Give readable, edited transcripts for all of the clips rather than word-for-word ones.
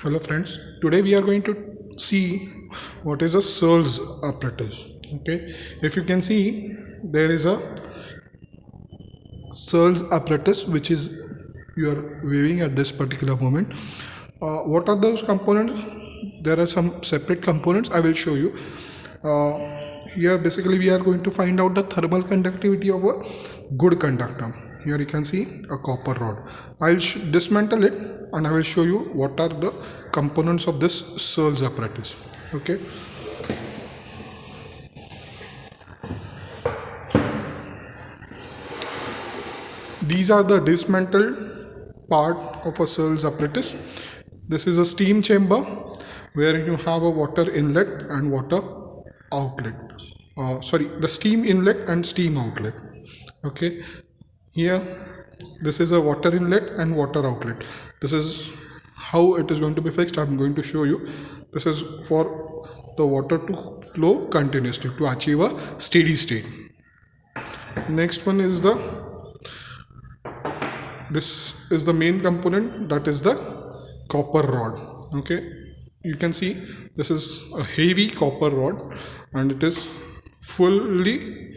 Hello friends, today we are going to see what is a Searles apparatus. Okay, if you can see, there is a Searles apparatus which is you are viewing at this particular moment. What are those components? There are some separate components I will show you. Here basically we are going to find out the thermal conductivity of a good conductor. Here you can see a copper rod. I'll dismantle it and I will show you what are the components of this Searles apparatus. Okay. These are the dismantled part of a Searles apparatus. This is a steam chamber where you have a water inlet and water outlet. The steam inlet and steam outlet. Okay. Here, this is a water inlet and water outlet. This is how it is going to be fixed. I'm going to show you. This is for the water to flow continuously to achieve a steady state. Next one is this is the main component, that is the copper rod. Okay, you can see this is a heavy copper rod and it is fully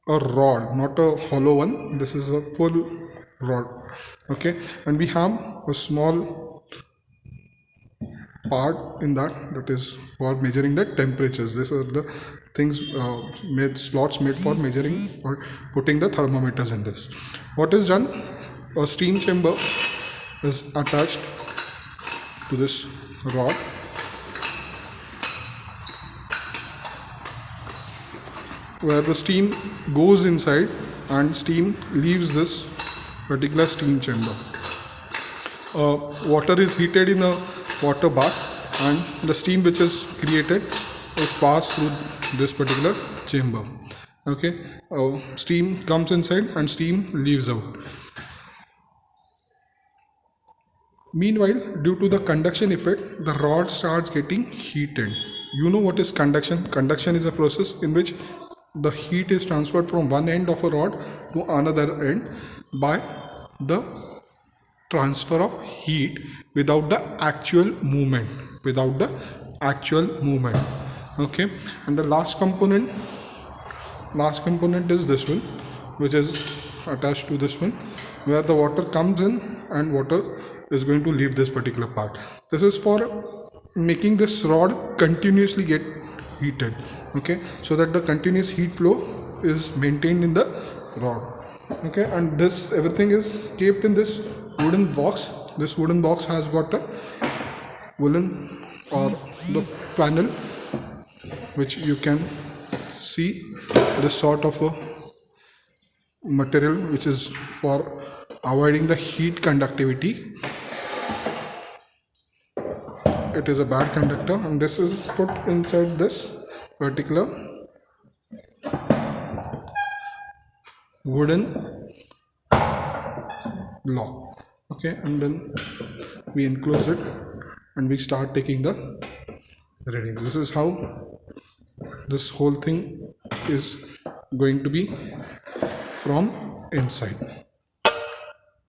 a rod, not a hollow one. This is a full rod. Okay, and we have a small part in that is for measuring the temperatures. These are the things slots made for measuring or putting the thermometers in this. What is done? A steam chamber is attached to this rod. Where the steam goes inside and steam leaves this particular steam chamber. Water is heated in a water bath and the steam which is created is passed through this particular chamber. Okay, steam comes inside and steam leaves out. Meanwhile, due to the conduction effect, the rod starts getting heated. You know what is conduction? Conduction is a process in which the heat is transferred from one end of a rod to another end by the transfer of heat without the actual movement. Okay, and the last component is this one, which is attached to this one, where the water comes in and water is going to leave this particular part. This is for making this rod continuously get heated. Okay, so that the continuous heat flow is maintained in the rod. Okay, and this everything is kept in this wooden box. This wooden box has got a wooden or the panel, which you can see this sort of a material which is for avoiding the heat conductivity. It is a bad conductor and this is put inside this particular wooden block. Okay, and then we enclose it and we start taking the readings. This is how this whole thing is going to be from inside.